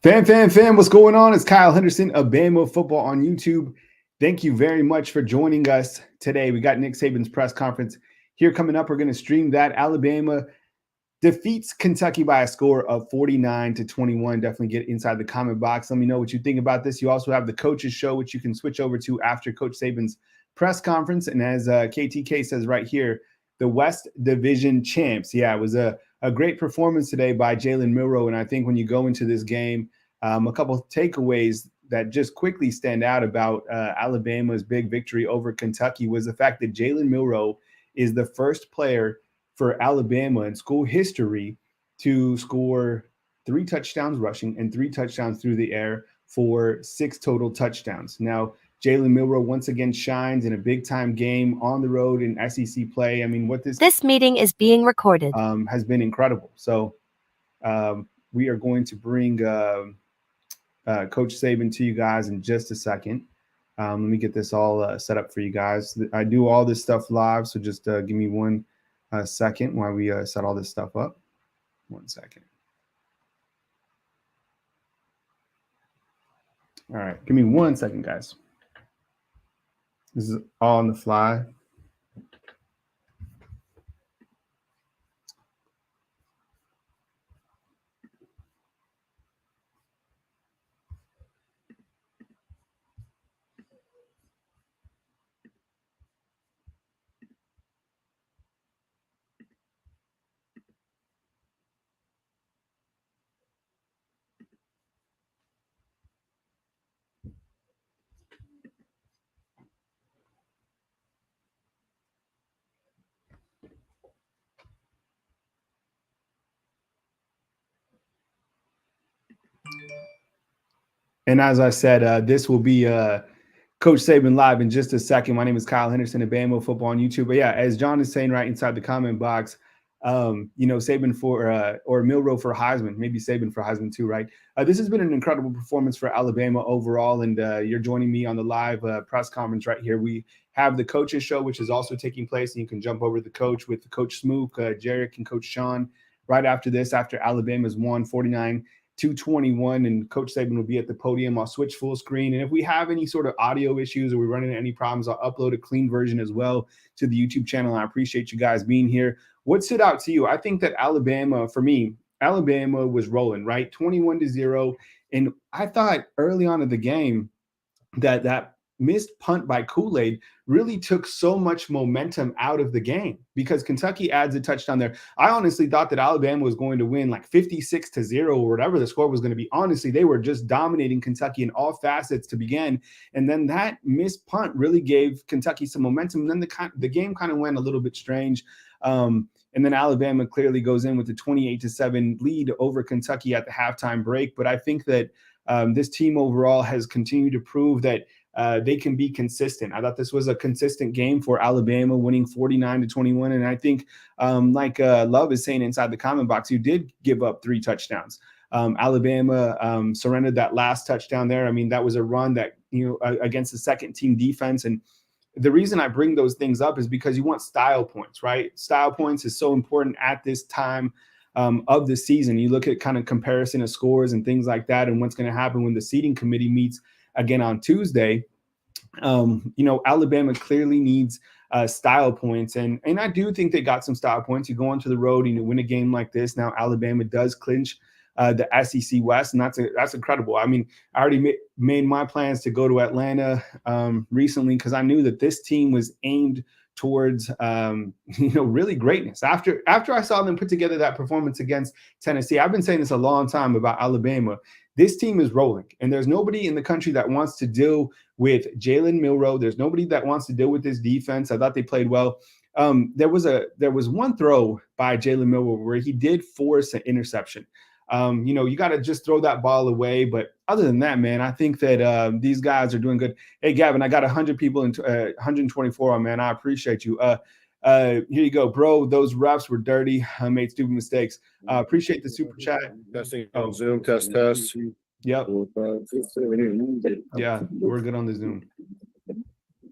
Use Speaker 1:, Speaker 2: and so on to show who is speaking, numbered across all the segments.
Speaker 1: Fam, what's going on? It's Kyle Henderson of Bama Football on YouTube. Thank you very much for joining us today. We got Nick Saban's press conference here coming up. We're going to stream that. Alabama defeats Kentucky by a score of 49-21. Definitely get inside the comment box. Let me know what you think about this. You also have the coaches show, which you can switch over to after Coach Saban's press conference. And as KTK says right here, the West Division champs. Yeah, it was a great performance today by Jalen Milroe. And I think when you go into this game, a couple of takeaways that just quickly stand out about Alabama's big victory over Kentucky was the fact that Jalen Milroe is the first player for Alabama in school history to score 3 touchdowns rushing and 3 touchdowns through the air for 6 total touchdowns. Now, Jalen Milroe once again shines in a big-time game on the road in SEC play. I mean, what
Speaker 2: This meeting is being recorded.
Speaker 1: Has been incredible. So we are going to bring Coach Saban to you guys in just a second. Let me get this all set up for you guys. I do all this stuff live, so just give me one second while we set all this stuff up. 1 second. All right, give me 1 second, guys. This is all on the fly. And as I said, this will be Coach Saban live in just a second. My name is Kyle Henderson of Bama Football on YouTube. But yeah, as John is saying right inside the comment box, Saban for or Milroe for Heisman, maybe Saban for Heisman too, right? This has been an incredible performance for Alabama overall, and you're joining me on the live press conference right here. We have the coaches show, which is also taking place, and you can jump over to the coach with the Coach Smook, Jarek, and Coach Sean right after this, after Alabama's won 49-21, and Coach Saban will be at the podium. I'll switch full screen. And if we have any sort of audio issues or we're running into any problems, I'll upload a clean version as well to the YouTube channel. I appreciate you guys being here. What stood out to you? I think that Alabama, for me, Alabama was rolling, right? 21-0. And I thought early on in the game that missed punt by Kool-Aid really took so much momentum out of the game because Kentucky adds a touchdown there. I honestly thought that Alabama was going to win like 56-0 or whatever the score was going to be. Honestly, they were just dominating Kentucky in all facets to begin. And then that missed punt really gave Kentucky some momentum. And then the game kind of went a little bit strange. And then Alabama clearly goes in with the 28-7 lead over Kentucky at the halftime break. But I think that this team overall has continued to prove that they can be consistent. I thought this was a consistent game for Alabama, winning 49-21. And I think, like Love is saying inside the comment box, you did give up 3 touchdowns. Alabama surrendered that last touchdown there. I mean, that was a run that, against the second team defense. And the reason I bring those things up is because you want style points, right? Style points is so important at this time of the season. You look at kind of comparison of scores and things like that, and what's going to happen when the seating committee meets again on Tuesday. Alabama clearly needs style points, and I do think they got some style points. You go onto the road and you win a game like this. Now Alabama does clinch the SEC West, and that's incredible. I mean, I already made my plans to go to Atlanta recently because I knew that this team was aimed towards really greatness. After I saw them put together that performance against Tennessee, I've been saying this a long time about Alabama. This team is rolling, and there's nobody in the country that wants to deal with Jalen Milroe. There's nobody that wants to deal with this defense. I thought they played well. There was one throw by Jalen Milroe where he did force an interception. You got to just throw that ball away. But other than that, man, I think that these guys are doing good. Hey, Gavin, I got 100 people in 124 on, man. I appreciate you. Here you go, bro. Those refs were dirty. I made stupid mistakes. Appreciate the super chat.
Speaker 3: Testing on Zoom, test.
Speaker 1: Yep. Yeah, we're good on the Zoom.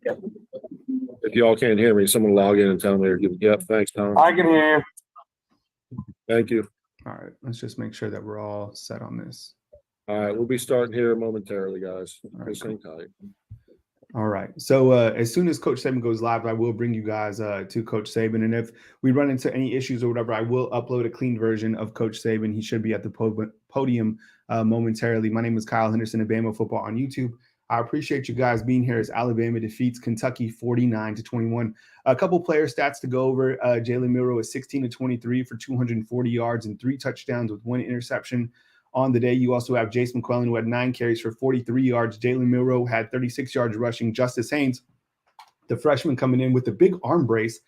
Speaker 3: If y'all can't hear me, someone log in and tell me. Yep, thanks, Tom.
Speaker 4: I can hear you.
Speaker 3: Thank you.
Speaker 1: All right, let's just make sure that we're all set on this.
Speaker 3: All right, we'll be starting here momentarily, guys.
Speaker 1: right,
Speaker 3: Just hang tight.
Speaker 1: All right. So as soon as Coach Saban goes live, I will bring you guys to Coach Saban. And if we run into any issues or whatever, I will upload a clean version of Coach Saban. He should be at the podium momentarily. My name is Kyle Henderson of Bama Football on YouTube. I appreciate you guys being here as Alabama defeats Kentucky 49-21. A couple player stats to go over. Jalen Milroe is 16-23 for 240 yards and 3 touchdowns with 1 interception. On the day, you also have Jace McClellan, who had 9 carries for 43 yards. Jalen Milroe had 36 yards rushing. Justice Haynes, the freshman coming in with the big arm brace,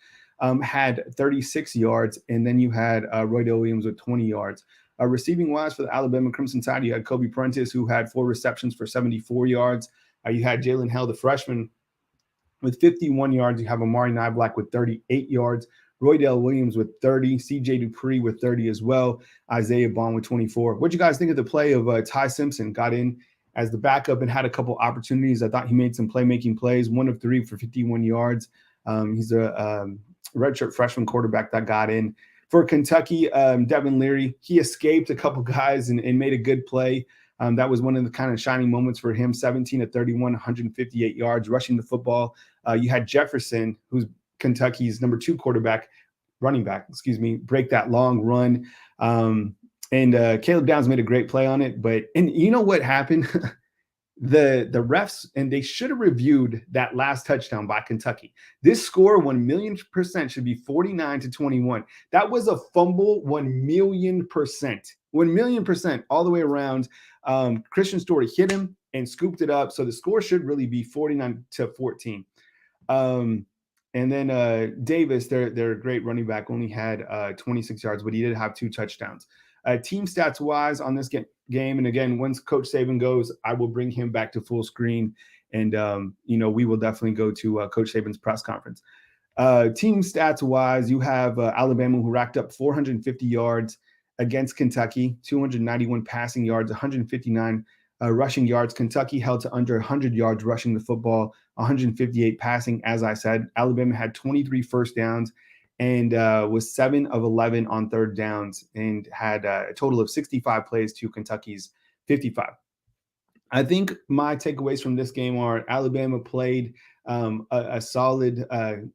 Speaker 1: had 36 yards. And then you had Roydell Williams with 20 yards. Receiving wise for the Alabama Crimson Tide, you had Kobe Prentice, who had 4 receptions for 74 yards. You had Jalen Hell, the freshman, with 51 yards. You have Amari Niblack with 38 yards. Roydell Williams with 30, C.J. Dupree with 30 as well, Isaiah Bond with 24. What do you guys think of the play of Ty Simpson? Got in as the backup and had a couple opportunities. I thought he made some playmaking plays, 1 of 3 for 51 yards. He's a redshirt freshman quarterback that got in. For Kentucky, Devin Leary, he escaped a couple guys and made a good play. That was one of the kind of shining moments for him, 17-31, 158 yards, rushing the football. You had Jefferson, who's Kentucky's number 2 running back, break that long run. And Caleb Downs made a great play on it. And you know what happened? The refs, and they should have reviewed that last touchdown by Kentucky. This score 1,000,000% should be 49-21. That was a fumble 1,000,000%. 1,000,000% all the way around. Christian Story hit him and scooped it up. So the score should really be 49-14. And then Davis, their great running back, only had 26 yards, but he did have 2 touchdowns. Team stats wise on this game, and again, once Coach Saban goes, I will bring him back to full screen, and we will definitely go to Coach Saban's press conference. Team stats wise, you have Alabama, who racked up 450 yards against Kentucky, 291 passing yards, 159 rushing yards. Kentucky held to under 100 yards rushing the football, 158 passing. As I said, Alabama had 23 first downs and was 7 of 11 on third downs and had a total of 65 plays to Kentucky's 55. I think my takeaways from this game are Alabama played a solid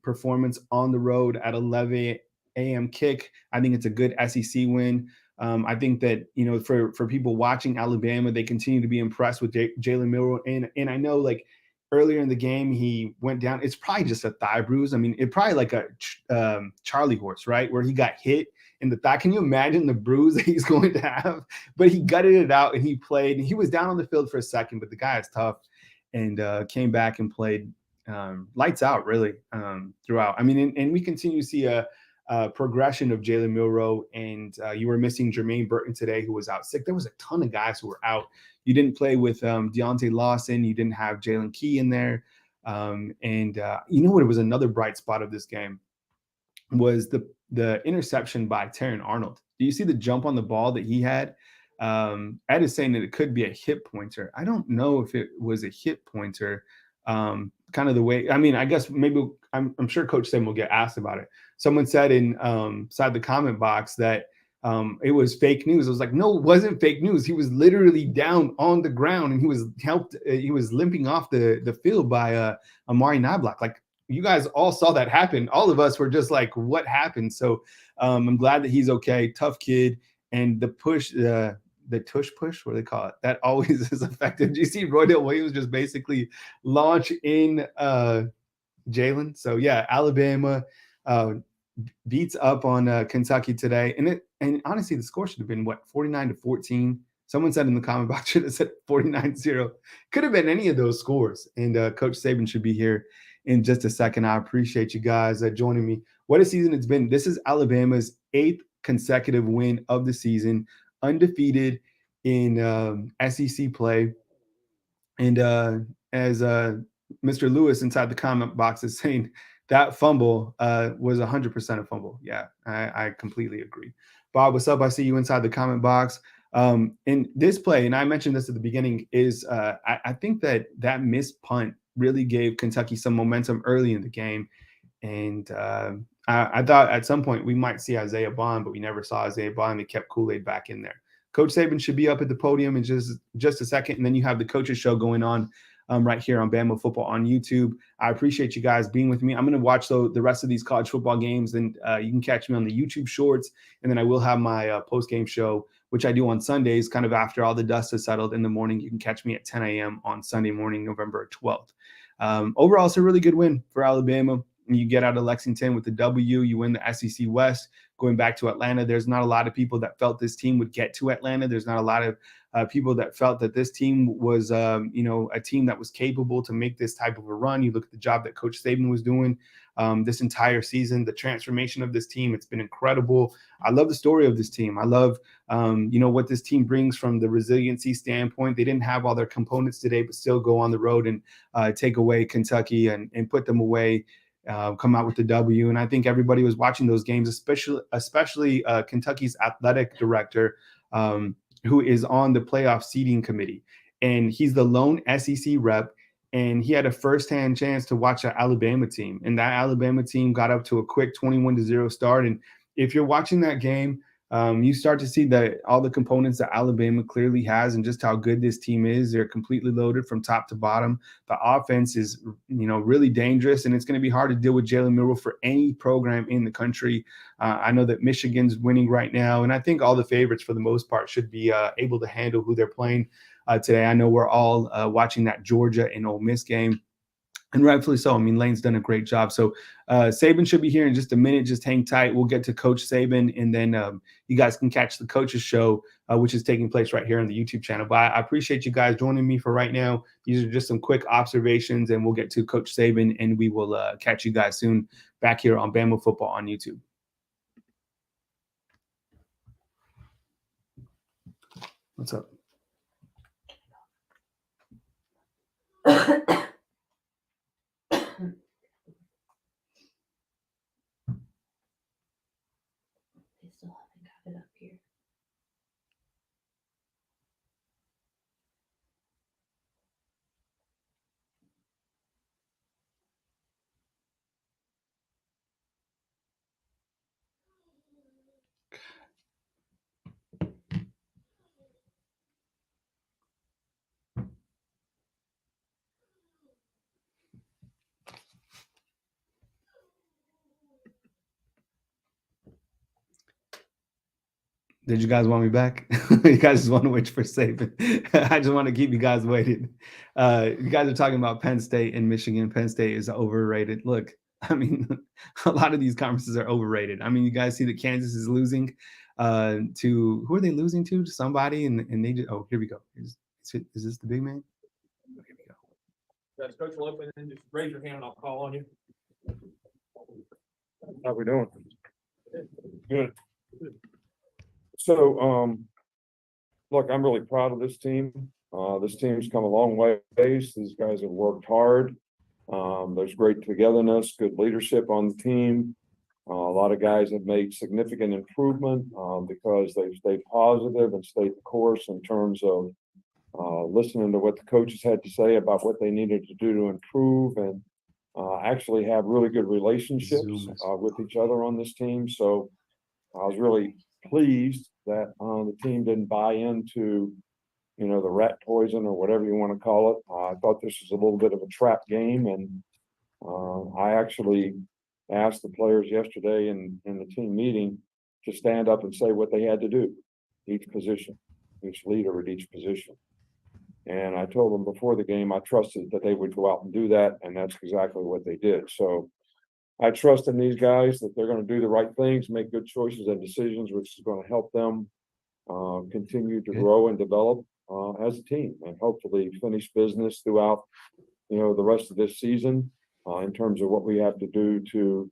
Speaker 1: performance on the road at 11 a.m. kick. I think it's a good SEC win. I think that, for people watching Alabama, they continue to be impressed with Jalen Milroe. And I know, like, earlier in the game, he went down. It's probably just a thigh bruise. I mean, it probably like a Charlie horse, right? Where he got hit in the thigh. Can you imagine the bruise that he's going to have? But he gutted it out and he played. He was down on the field for a second, but the guy is tough and came back and played lights out, really, throughout. I mean, and we continue to see a progression of Jalen Milroe, and you were missing Jermaine Burton today, who was out sick. There was a ton of guys who were out. You didn't play with Deontay Lawson. You didn't have Jalen Key in there. And you know what? It was another bright spot of this game was the interception by Terran Arnold. Do you see the jump on the ball that he had? Ed is saying that it could be a hip pointer. I don't know if it was a hip pointer. Kind of the way, I mean, I guess maybe I'm sure Coach Saban will get asked about it. Someone said inside the comment box that it was fake news. I was like, no, it wasn't fake news. He was literally down on the ground and he was limping off the field by Amari Niblack. Like, you guys all saw that happen. All of us were just like, what happened? So I'm glad that he's okay. Tough kid. And the push, the tush push, what do they call it? That always is effective. Do you see Roydell Williams just basically launch in Jalen? So yeah, Alabama beats up on Kentucky today. And honestly, the score should have been 49-14. Someone said in the comment box, should have said 49-0. Could have been any of those scores. And Coach Saban should be here in just a second. I appreciate you guys joining me. What a season it's been. This is Alabama's 8th consecutive win of the season, undefeated in SEC play. And as Mr. Lewis inside the comment box is saying, that fumble was 100% a fumble. Yeah, I completely agree. Bob, what's up? I see you inside the comment box. In this play, and I mentioned this at the beginning, is I think that missed punt really gave Kentucky some momentum early in the game. And I thought at some point we might see Isaiah Bond, but we never saw Isaiah Bond. They kept Kool-Aid back in there. Coach Saban should be up at the podium in just a second, and then you have the coaches show going on right here on Bama Football on YouTube. I appreciate you guys being with me. I'm going to watch the rest of these college football games, and you can catch me on the YouTube Shorts, and then I will have my post-game show, which I do on Sundays, kind of after all the dust has settled in the morning. You can catch me at 10 a.m. on Sunday morning, November 12th. Overall, it's a really good win for Alabama. You get out of Lexington with the W. You win the SEC West. Going back to Atlanta, there's not a lot of people that felt this team would get to Atlanta. There's not a lot of people that felt that this team was, a team that was capable to make this type of a run. You look at the job that Coach Saban was doing this entire season, the transformation of this team. It's been incredible. I love the story of this team. I love, what this team brings from the resiliency standpoint. They didn't have all their components today, but still go on the road and take away Kentucky and put them away. Come out with the W. And I think everybody was watching those games, especially Kentucky's athletic director, who is on the playoff seeding committee. And he's the lone SEC rep. And he had a firsthand chance to watch an Alabama team. And that Alabama team got up to a quick 21-0 start. And if you're watching that game, you start to see that all the components that Alabama clearly has and just how good this team is. They're completely loaded from top to bottom. The offense is, really dangerous, and it's going to be hard to deal with Jalen Milroe for any program in the country. I know that Michigan's winning right now, and I think all the favorites for the most part should be able to handle who they're playing today. I know we're all watching that Georgia and Ole Miss game. And rightfully so. I mean, Lane's done a great job. So Saban should be here in just a minute. Just hang tight. We'll get to Coach Saban, and then you guys can catch the coaches show, which is taking place right here on the YouTube channel. But I appreciate you guys joining me for right now. These are just some quick observations, and we'll get to Coach Saban, and we will catch you guys soon back here on Bama Football on YouTube. What's up?
Speaker 4: They still haven't got it up here.
Speaker 1: Did you guys want me back? You guys just want to wait for Saban. I just want to keep you guys waiting. You guys are talking about Penn State and Michigan. Penn State is overrated. Look, I mean, a lot of these conferences are overrated. I mean, you guys see that Kansas is losing to – who are they losing to? To somebody, and they just – oh, here we go. Is this the big man? Oh, here we go.
Speaker 5: Guys, coach will open and just raise your hand and I'll call on you.
Speaker 3: How we doing?
Speaker 5: Good.
Speaker 3: So, look, I'm really proud of this team. This team's come a long way. These guys have worked hard. There's great togetherness, good leadership on the team. A lot of guys have made significant improvement because they've stayed positive and stayed the course in terms of listening to what the coaches had to say about what they needed to do to improve and actually have really good relationships with each other on this team. So I was really pleased that the team didn't buy into, the rat poison or whatever you want to call it. I thought this was a little bit of a trap game, and I actually asked the players yesterday in the team meeting to stand up and say what they had to do, each position, each leader at each position. And I told them before the game, I trusted that they would go out and do that, and that's exactly what they did. So I trust in these guys that they're going to do the right things, make good choices and decisions, which is going to help them continue to grow and develop as a team, and hopefully finish business throughout, the rest of this season in terms of what we have to do to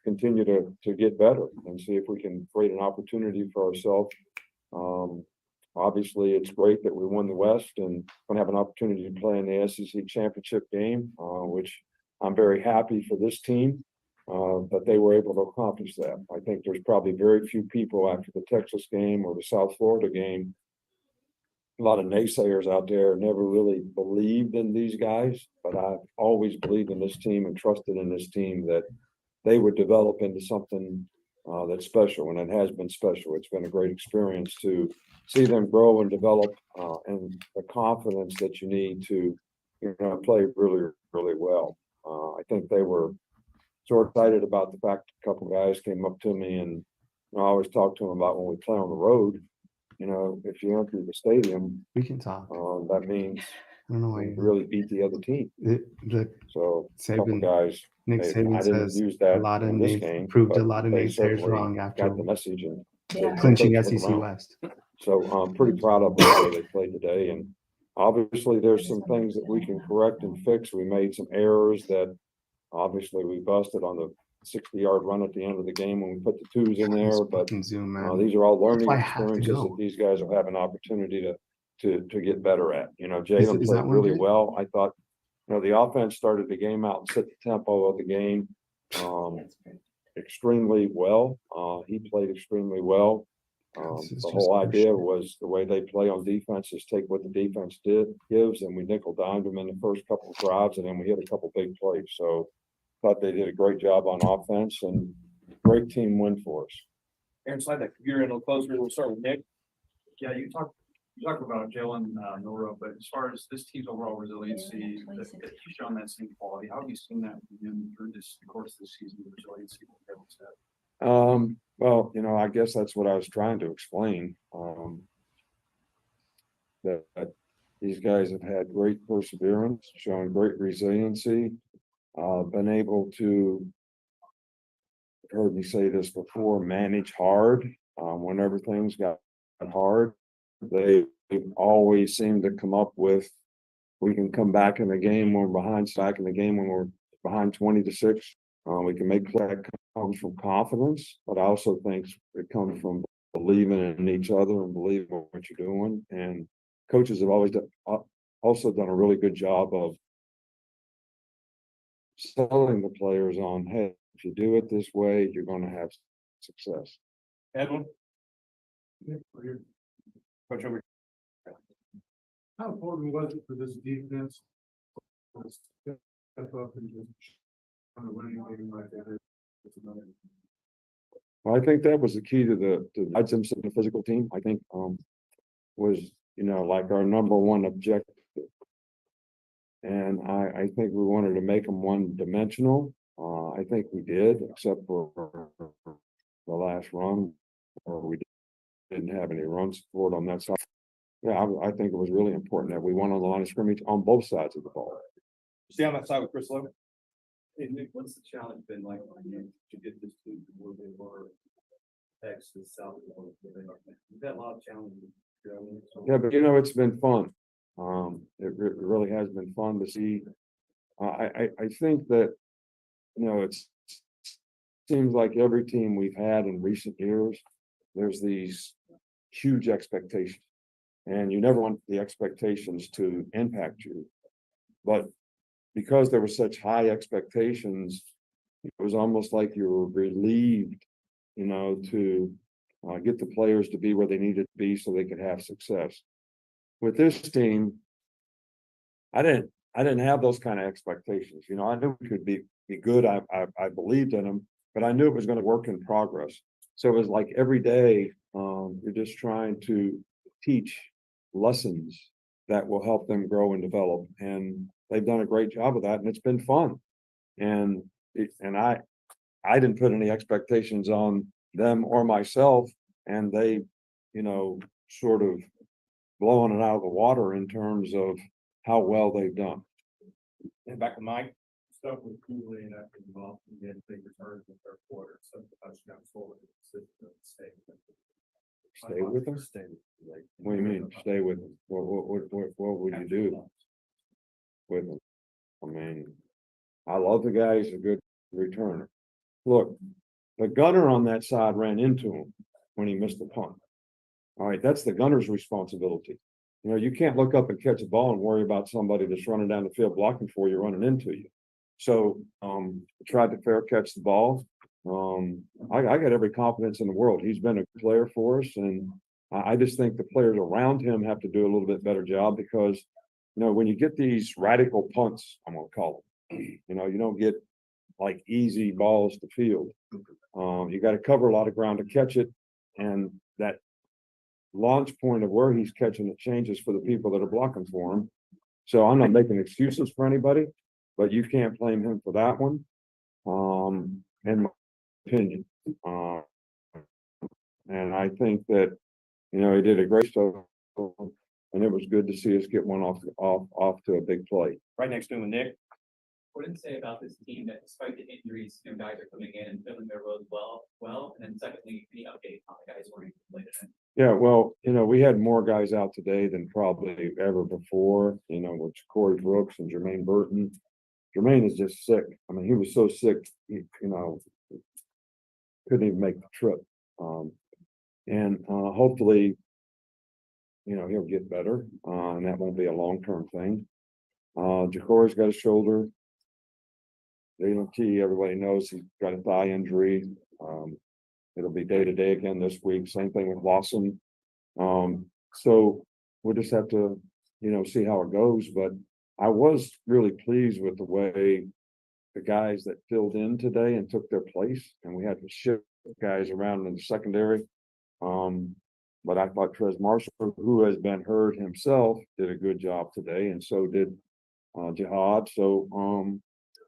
Speaker 3: continue to get better and see if we can create an opportunity for ourselves. Obviously, it's great that we won the West and going to have an opportunity to play in the SEC championship game, which I'm very happy for this team that they were able to accomplish that. I think there's probably very few people after the Texas game or the South Florida game, a lot of naysayers out there never really believed in these guys, but I've always believed in this team and trusted in this team that they would develop into something that's special, and it has been special. It's been a great experience to see them grow and develop, and the confidence that you need to, play really, really well. I think they were so excited about the fact a couple guys came up to me, and I always talk to them about when we play on the road. If you enter the stadium,
Speaker 1: We can talk.
Speaker 3: that means
Speaker 1: I don't know why
Speaker 3: we
Speaker 1: you
Speaker 3: really beat the other team. So a couple
Speaker 1: Saban,
Speaker 3: guys,
Speaker 1: Nick
Speaker 3: I
Speaker 1: Saban
Speaker 3: didn't
Speaker 1: says
Speaker 3: use
Speaker 1: a
Speaker 3: that
Speaker 1: lot of
Speaker 3: in this
Speaker 1: Nate's
Speaker 3: game,
Speaker 1: proved a
Speaker 3: but
Speaker 1: lot of
Speaker 3: they
Speaker 1: Nate's hairs
Speaker 3: certainly
Speaker 1: wrong after
Speaker 3: got the message and
Speaker 1: clinching
Speaker 3: coach look
Speaker 1: SEC
Speaker 3: around.
Speaker 1: West.
Speaker 3: So I'm pretty proud of the way they played today. And obviously there's some things that we can correct and fix. We made some errors that obviously we busted on the 60-yard run at the end of the game when we put the twos in there. But
Speaker 1: Zoom, man.
Speaker 3: these are all learning
Speaker 1: why I have to
Speaker 3: experiences
Speaker 1: go.
Speaker 3: that these guys will have an opportunity to get better at. Jalen
Speaker 1: is
Speaker 3: played
Speaker 1: that one
Speaker 3: really
Speaker 1: good?
Speaker 3: well. I thought, the offense started the game out and set the tempo of the game extremely well. He played extremely well.
Speaker 1: This is
Speaker 3: The
Speaker 1: just
Speaker 3: whole idea
Speaker 1: bullshit.
Speaker 3: was the way they play on defense is take what the defense gives, and we nickel-dimed them in the first couple of drives, and then we hit a couple big plays. So thought they did a great job on offense, and great team win for us.
Speaker 5: Aaron, slide that computer in a little closer. We'll start with Nick. Yeah, you talked about Jalen Milroe, but as far as this team's overall resiliency, that he's shown that same quality. How have you seen that from him through the course of the season? The resiliency that he's had?
Speaker 3: Well, I guess that's what I was trying to explain. That these guys have had great perseverance, shown great resiliency, been able to, heard me say this before, manage hard when everything's got hard. They always seem to come up with, we can come back in the game when we're behind, back in the game when we're behind 20-6. We can make that comes from confidence, but I also think it comes from believing in each other and believing in what you're doing. And coaches have always also done a really good job of selling the players on, hey, if you do it this way, you're going to have success.
Speaker 5: Edwin? Coach over.
Speaker 6: How important was it for this defense? Step up and just kind of winning a game like that.
Speaker 3: Well, I think that was the key to the physical team. I think was like our number one objective, and I think we wanted to make them one-dimensional. I think we did, except for the last run, where we didn't have any run support on that side. Yeah, I think it was really important that we won on the line of scrimmage on both sides of the ball.
Speaker 5: Stay on that side with Chris Logan.
Speaker 7: Hey Nick, what's the challenge been like to get this team to where they were, Texas, South? You've had a lot of challenges.
Speaker 3: Yeah, but it's been fun. It really has been fun to see. I think that it seems like every team we've had in recent years, there's these huge expectations, and you never want the expectations to impact you. But because there were such high expectations, it was almost like you were relieved, to get the players to be where they needed to be so they could have success. With this team, I didn't have those kind of expectations. I knew we could be good. I believed in them, but I knew it was going to work in progress. So it was like every day, you're just trying to teach lessons that will help them grow and develop. And they've done a great job of that, and it's been fun. And I didn't put any expectations on them or myself, and they, sort of blowing it out of the water in terms of how well they've done.
Speaker 5: And back to Mike.
Speaker 7: Stuff with Kool-Aid and after the ball, and then big returns in the third quarter. So the touchdowns forward.
Speaker 3: Stay with them? What do you mean, stay with them? What would you do with them? I mean, I love the guy. He's a good returner. Look, the gunner on that side ran into him when he missed the punt. All right, that's the gunner's responsibility. You can't look up and catch a ball and worry about somebody that's running down the field blocking for you, running into you. So tried to fair catch the ball. I got every confidence in the world. He's been a player for us, and I just think the players around him have to do a little bit better job, because when you get these radical punts, I'm going to call them, you don't get like easy balls to field. You got to cover a lot of ground to catch it, and that launch point of where he's catching it changes for the people that are blocking for him. So I'm not making excuses for anybody, but you can't blame him for that one. In my opinion. And I think that, you know, he did a great job, and it was good to see us get one off to a big play.
Speaker 5: Right next to him, Nick.
Speaker 7: What did it say about this team that despite the injuries, guys are coming in and filling their roles well? And then secondly, any update on the guys who are going to play today?
Speaker 3: Yeah, well, you know, we had more guys out today than probably ever before, you know, with Corey Brooks and Jermaine Burton. Jermaine is just sick. I mean, he was so sick, you know, couldn't even make the trip. And hopefully, you know, he'll get better, and that won't be a long-term thing. Jacory's got a shoulder. Jalen Key, everybody knows he's got a thigh injury. It'll be day-to-day again this week. Same thing with Lawson. So we'll just have to, you know, see how it goes. But I was really pleased with the way the guys that filled in today and took their place, and we had to shift guys around in the secondary. But I thought Trez Marshall, who has been hurt himself, did a good job today, and so did Jihad. So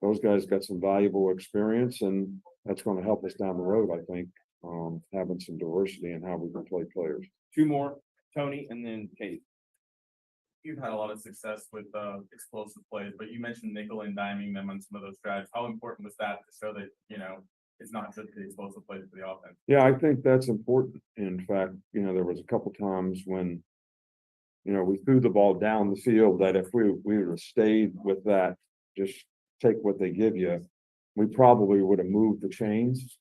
Speaker 3: those guys got some valuable experience, and that's going to help us down the road, I think, having some diversity in how we can play players.
Speaker 5: Two more, Tony, and then Kate.
Speaker 8: You've had a lot of success with explosive plays, but you mentioned nickel and diming them on some of those drives. How important was that to show that, you know, it's not just the explosive plays for the offense?
Speaker 3: Yeah, I think that's important. In fact, you know, there was a couple times when, you know, we threw the ball down the field that if we would have stayed with that, just take what they give you, we probably would have moved the chains.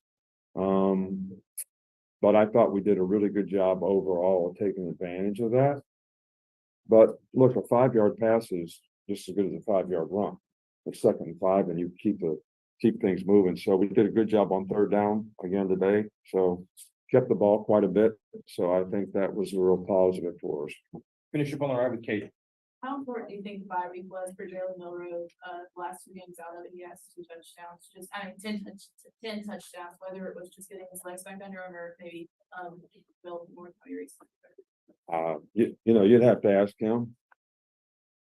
Speaker 3: But I thought we did a really good job overall of taking advantage of that. But look, a 5-yard pass is just as good as a 5-yard run. It's 2nd and 5, and you keep things moving. So we did a good job on 3rd down again today. So kept the ball quite a bit. So I think that was a real positive for us.
Speaker 5: Finish up on the right with Kate.
Speaker 9: How important do you think the bye week was for Jalen Milroe? Last 2 games out of it, he has 2 touchdowns. Just 10 touchdowns. Whether it was just getting his legs back under him or maybe build more carries.
Speaker 3: You know, you'd have to ask him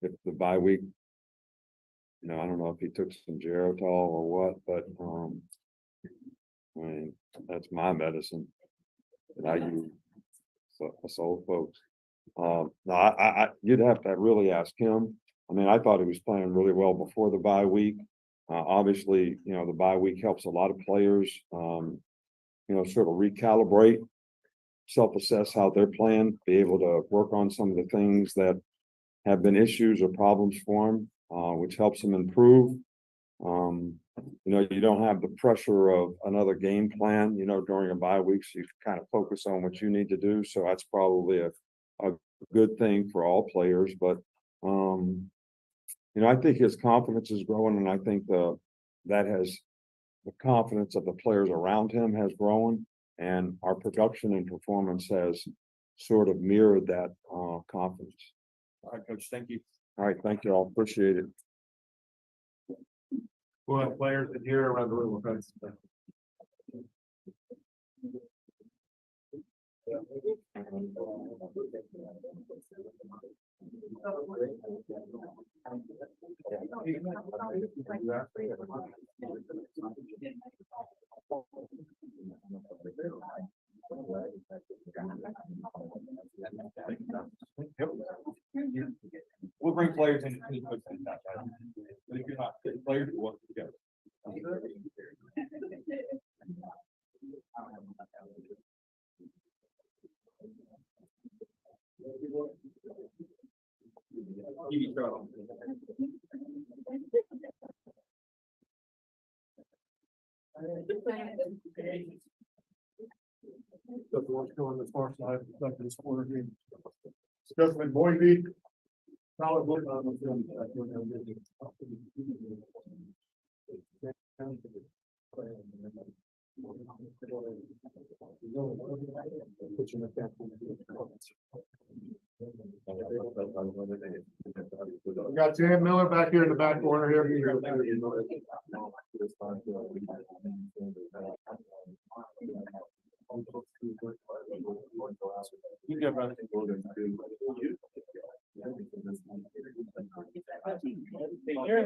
Speaker 3: if the bye week. You know, I don't know if he took some Geritol or what, but I mean, that's my medicine that I use. So us old folks. No, you'd have to really ask him. I mean, I thought he was playing really well before the bye week. Obviously, you know, the bye week helps a lot of players, you know, sort of recalibrate, self-assess how they're playing, be able to work on some of the things that have been issues or problems for them, which helps them improve. You know, you don't have the pressure of another game plan, you know, during a bye week, so you kind of focus on what you need to do. So that's probably a good thing for all players. But you know, I think his confidence is growing, and I think the confidence of the players around him has grown, and our production and performance has sort of mirrored that confidence.
Speaker 5: All right, Coach, thank you.
Speaker 3: All right, thank you all. Appreciate it.
Speaker 6: We'll have players in here around the room. Okay.
Speaker 5: We'll bring players in. But if you're not, players will work together. Give you trouble.
Speaker 6: So what's going this far side, like this quarter game. Discussing Boynton. Solid work on the film. We got Jan Miller back here in the back corner here.
Speaker 7: Yeah, but I think we're gonna do.